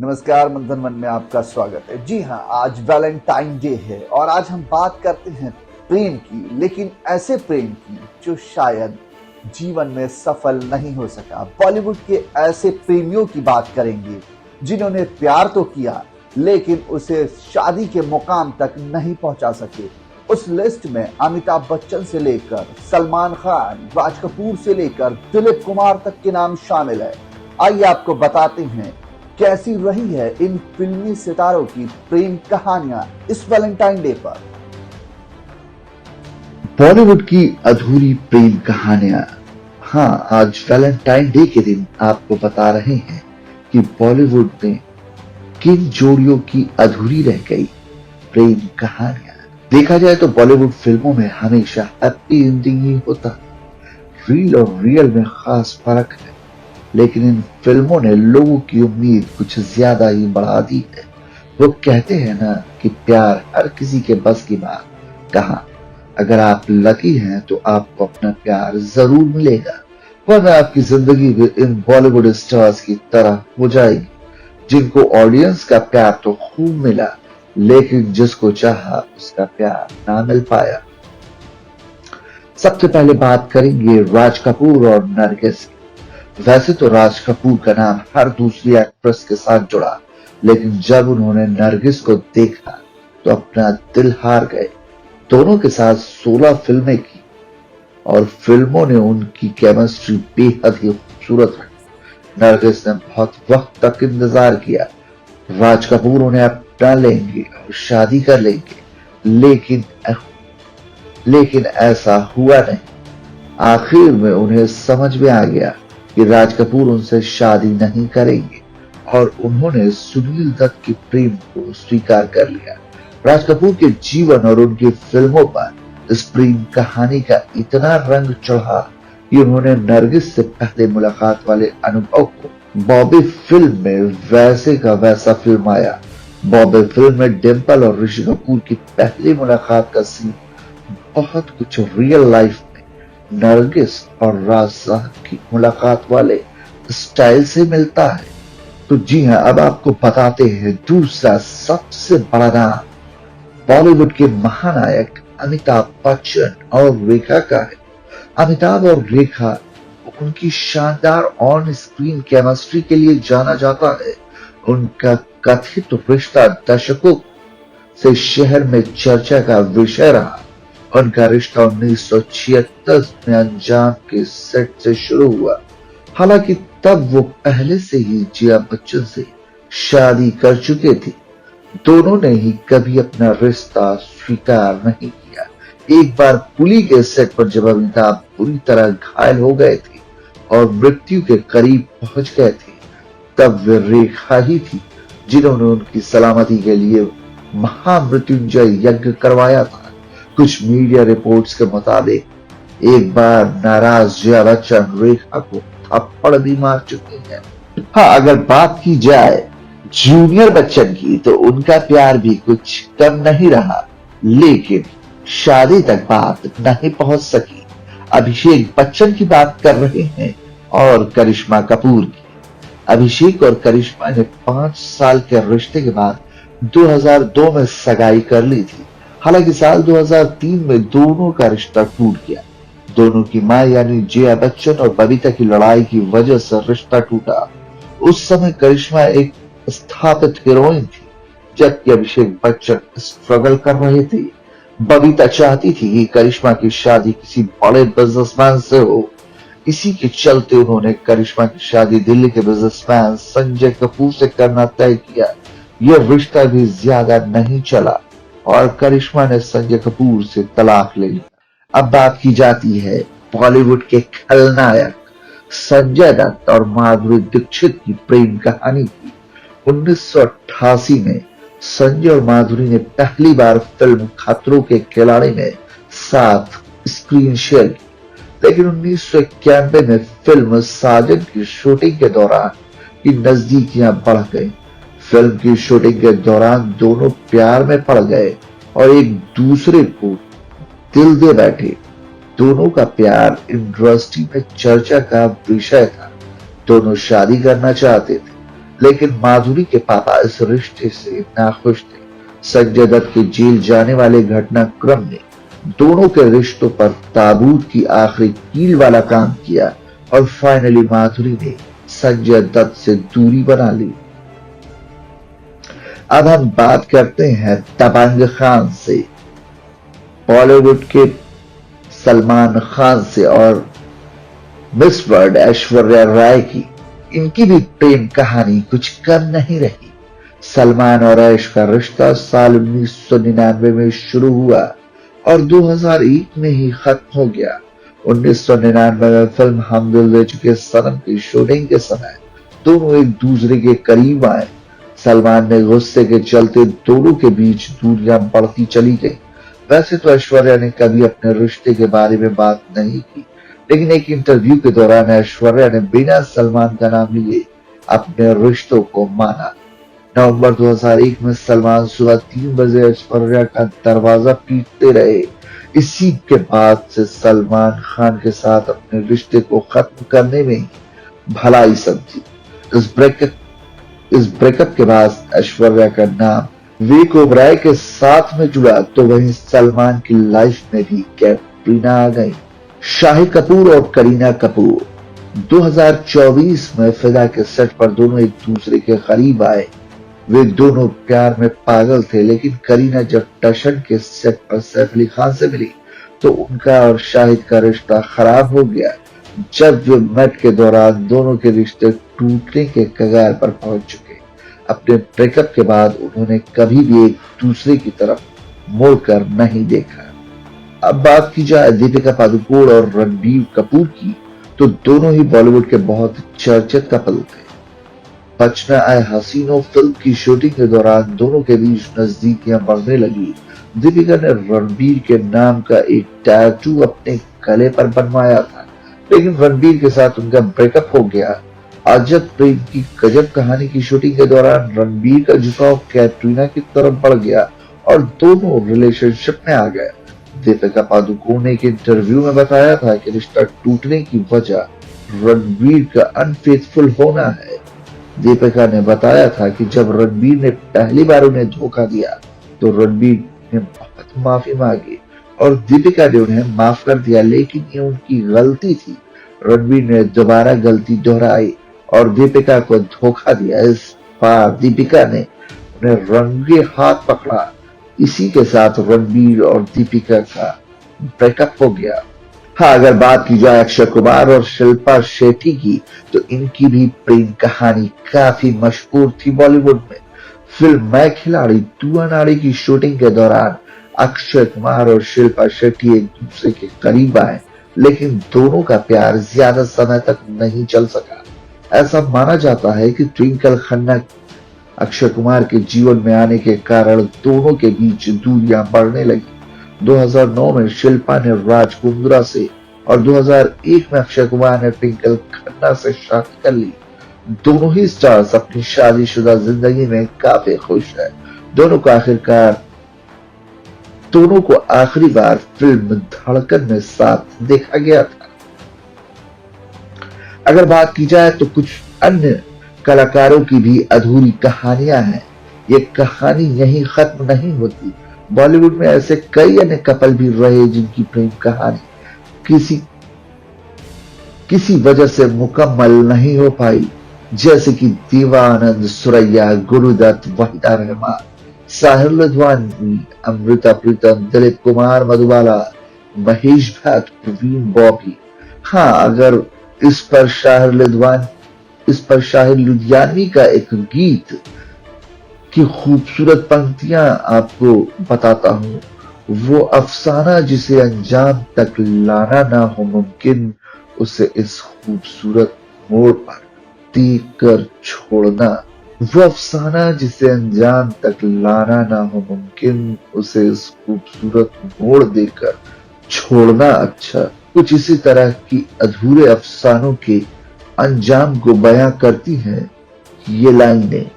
नमस्कार, मंथन मन में आपका स्वागत है। जी हाँ, आज वैलेंटाइन डे है और आज हम बात करते हैं प्रेम की, लेकिन ऐसे प्रेम की जो शायद जीवन में सफल नहीं हो सका। बॉलीवुड के ऐसे प्रेमियों की बात करेंगे जिन्होंने प्यार तो किया लेकिन उसे शादी के मुकाम तक नहीं पहुंचा सके। उस लिस्ट में अमिताभ बच्चन से लेकर सलमान खान, राज कपूर से लेकर दिलीप कुमार तक के नाम शामिल है। आइए आपको बताते हैं कैसी रही है इन फिल्मी सितारों की प्रेम कहानियां इस वैलेंटाइन डे पर। बॉलीवुड की अधूरी प्रेम कहानियां। हाँ, आज वैलेंटाइन डे के दिन आपको बता रहे हैं कि बॉलीवुड में किन जोड़ियों की अधूरी रह गई प्रेम कहानियां। देखा जाए तो बॉलीवुड फिल्मों में हमेशा हैप्पी एंडिंग ही होता है। रील और रियल में खास फर्क है, लेकिन इन फिल्मों ने लोगों की उम्मीद कुछ ज्यादा ही बढ़ा दी है। वो कहते हैं ना कि प्यार हर किसी के बस की बात। कहा अगर आप लकी हैं तो आपको अपना प्यार जरूर मिलेगा, वरना आपकी जिंदगी भी इन बॉलीवुड स्टार्स की तरह हो जाएगी, जिनको ऑडियंस का प्यार तो खूब मिला लेकिन जिसको चाहा उसका प्यार ना मिल पाया। सबसे पहले बात करेंगे राज कपूर और नरगिस की। वैसे तो राज कपूर का नाम हर दूसरी एक्ट्रेस के साथ जुड़ा, लेकिन जब उन्होंने नरगिस को देखा तो अपना दिल हार गए। दोनों के साथ 16 फिल्में की और फिल्मों ने उनकी केमिस्ट्री बेहद ही खूबसूरत रखी। नरगिस ने बहुत वक्त तक इंतजार किया, राज कपूर उन्हें अपना लेंगे और शादी कर लेंगे, लेकिन ऐसा हुआ नहीं। आखिर में उन्हें समझ में आ गया कि राज कपूर उनसे शादी नहीं करेंगे और उन्होंने सुनील दत्त की प्रेम को स्वीकार कर लिया। राज कपूर के जीवन और उनकी फिल्मों पर इस प्रेम कहानी का इतना रंग चढ़ा कि उन्होंने नरगिस से पहले मुलाकात वाले अनुभव को बॉबी फिल्म में वैसे का वैसा फिल्माया। बॉबी फिल्म में डिंपल और ऋषि कपूर की पहली मुलाकात का सीन बहुत कुछ रियल लाइफ में नरगिस और राज साहब की मुलाकात वाले स्टाइल से मिलता है। तो जी हाँ, अब आपको बताते हैं दूसरा सबसे बड़ा नाम बॉलीवुड के महानायक अमिताभ बच्चन और रेखा का है। अमिताभ और रेखा उनकी शानदार ऑन स्क्रीन केमिस्ट्री के लिए जाना जाता है। उनका कथित रिश्ता दशकों से शहर में चर्चा का विषय रहा। उनका रिश्ता 1976 में अंजाम के सेट से शुरू हुआ। हालांकि तब वो पहले से ही जया बच्चन से शादी कर चुके थे। दोनों ने ही कभी अपना रिश्ता स्वीकार नहीं किया। एक बार पुली के सेट पर जब अमिताभ बुरी तरह घायल हो गए थे और मृत्यु के करीब पहुंच गए थे, तब वे रेखा ही थी जिन्होंने उनकी सलामती के लिए महामृत्युंजय यज्ञ करवाया था। कुछ मीडिया रिपोर्ट्स के मुताबिक एक बार नाराज जया बच्चन रेखा को थप्पड़ भी मार चुकी है। हाँ, अगर बात की जाए जूनियर बच्चन की तो उनका प्यार भी कुछ कम नहीं रहा, लेकिन शादी तक बात नहीं पहुंच सकी। अभिषेक बच्चन की बात कर रहे हैं और करिश्मा कपूर की। अभिषेक और करिश्मा ने 5 साल के रिश्ते के बाद 2002 में सगाई कर ली थी। हालांकि साल 2003 में दोनों का रिश्ता टूट गया। दोनों की मां यानी जया बच्चन और बबीता की लड़ाई की वजह से रिश्ता टूटा। उस समय करिश्मा एक स्थापित हीरोइन थी, जबकि अभिषेक बच्चन स्ट्रगल कर रहे थे। बबीता चाहती थी कि करिश्मा की शादी किसी बड़े बिजनेसमैन से हो। इसी के चलते उन्होंने करिश्मा की शादी दिल्ली के बिजनेसमैन संजय कपूर से करना तय किया। यह रिश्ता भी ज्यादा नहीं चला और करिश्मा ने संजय कपूर से तलाक ले लिया। अब बात की जाती है बॉलीवुड के खलनायक संजय दत्त और माधुरी दीक्षित की प्रेम कहानी की। 1988 में संजय और माधुरी ने पहली बार फिल्म खतरों के खिलाड़ी में साथ स्क्रीन शेयर की, लेकिन 1991 में फिल्म साजन की शूटिंग के दौरान की नजदीकियां बढ़ गई। फिल्म की शूटिंग के दौरान दोनों प्यार में पड़ गए और एक दूसरे को दिल दे बैठे। दोनों का प्यार इंडस्ट्री में चर्चा का विषय था। दोनों शादी करना चाहते थे, लेकिन माधुरी के पापा इस रिश्ते से नाखुश थे। संजय दत्त के जेल जाने वाले घटनाक्रम ने दोनों के रिश्तों पर ताबूत की आखिरी कील वाला काम किया और फाइनली माधुरी ने संजय दत्त से दूरी बना ली। अब हम बात करते हैं दबंग खान से, बॉलीवुड के सलमान खान से और मिस वर्ल्ड ऐश्वर्या राय की। इनकी भी प्रेम कहानी कुछ कम नहीं रही। सलमान और ऐश का रिश्ता साल 1999 में शुरू हुआ और 2001 में ही खत्म हो गया। 1999 में फिल्म हम दिल दे चुके सनम की शूटिंग के समय दोनों एक दूसरे के करीब आए। सलमान ने गुस्से के चलते दोनों के बीच दूरियां बढ़ती चली गई। वैसे तो ऐश्वर्या ने कभी अपने रिश्ते के बारे में बात नहीं की, लेकिन एक इंटरव्यू के दौरान ऐश्वर्या ने बिना सलमान का नाम लिए अपने रिश्तों को माना। नवंबर 2001 में सलमान सुबह 3 बजे ऐश्वर्या का दरवाजा पीटते रहे। इसी के बाद से सलमान खान के साथ अपने रिश्ते को खत्म करने में भलाई समझी। इस ब्रेकअप के बाद ऐश्वर्या का नाम विवेक ओबराय के साथ में जुड़ा, तो वहीं सलमान की लाइफ में भी कैटरीना आ गई। शाहिद कपूर और करीना कपूर 2024 में फिदा के सेट पर दोनों एक दूसरे के करीब आए। वे दोनों प्यार में पागल थे, लेकिन करीना जब टशन के सेट पर सैफ अली खान से मिली तो उनका और शाहिद का रिश्ता खराब हो गया। जब वे मेट के दौरान दोनों के रिश्ते टूटने के कगार पर पहुंच चुके। अपने ब्रेकअप के बाद उन्होंने कभी भी एक दूसरे की तरफ मुड़कर नहीं देखा। अब बात की जाए दीपिका पादुकोण और रणबीर कपूर की, तो दोनों ही बॉलीवुड के बहुत चर्चित कपल थे। बचना आए हसीनों फिल्म की शूटिंग के दौरान दोनों के बीच नजदीकियां बढ़ने लगी। दीपिका ने रणबीर के नाम का एक टैटू अपने गले पर बनवाया था, लेकिन रणबीर के साथ उनका ब्रेकअप हो गया। अजब प्रेम की गजब कहानी की शूटिंग के दौरान रणबीर का झुकाव कैटरीना की तरफ बढ़ गया और दोनों रिलेशनशिप में आ गए। दीपिका पादुकोण ने एक इंटरव्यू में बताया था कि रिश्ता टूटने की वजह रणबीर का अनफेथफुल होना है। दीपिका ने बताया था कि जब रणबीर ने पहली बार उन्हें धोखा दिया तो रणबीर ने बहुत माफी मांगी और दीपिका ने उन्हें माफ कर दिया, लेकिन ये उनकी गलती थी। रणबीर ने दोबारा गलती दोहराई और दीपिका को धोखा दिया। इस बार दीपिका ने उन्हें रंगे हाथ पकड़ा। इसी के साथ रणबीर और दीपिका का ब्रेकअप हो गया। हाँ, अगर बात की जाए अक्षय कुमार और शिल्पा शेट्टी की, तो इनकी भी प्रेम कहानी काफी मशहूर थी बॉलीवुड में। फिल्म मैं खिलाड़ी तू अनाड़ी की शूटिंग के दौरान अक्षय कुमार और शिल्पा शेट्टी एक दूसरे के करीब आए, लेकिन दोनों का प्यार ज्यादा समय तक नहीं चल सका। ऐसा माना जाता है कि ट्विंकल खन्ना अक्षय कुमार के जीवन में आने के कारण दोनों के बीच दूरियां बढ़ने लगी। 2009 में शिल्पा ने राज कुंद्रा से और 2001 में अक्षय कुमार ने ट्विंकल खन्ना से शादी कर ली। दोनों ही स्टार्स अपनी शादीशुदा जिंदगी में काफी खुश हैं। दोनों को आखिरी बार फिल्म धड़कन में साथ देखा गया था। अगर बात की जाए तो कुछ अन्य कलाकारों की भी अधूरी कहानियां हैं। ये कहानी यहीं खत्म नहीं होती। बॉलीवुड में ऐसे कई अन्य कपल भी रहे जिनकी प्रेम कहानी किसी वजह से मुकम्मल नहीं हो पाई, जैसे कि देवानंद, सुरैया, गुरुदत्त, वहीदा रहमान, साहिर लुधियानवी, अमृता प्रीतम, दिलीप कुमार मधुबाला, महेश भट्ट, प्रवीण बॉबी। हाँ, अगर इस पर शाहिर लुधियानवी का एक गीत की खूबसूरत पंक्तियां आपको बताता हूँ। वो अफसाना जिसे अंजाम तक लाना ना हो मुमकिन, उसे इस खूबसूरत मोड़ पर देख कर छोड़ना। वो अफसाना जिसे अंजाम तक लाना ना हो मुमकिन, उसे इस खूबसूरत मोड़ देकर छोड़ना अच्छा। कुछ इसी तरह की अधूरे अफसानों के अंजाम को बयां करती हैं ये लाइनें।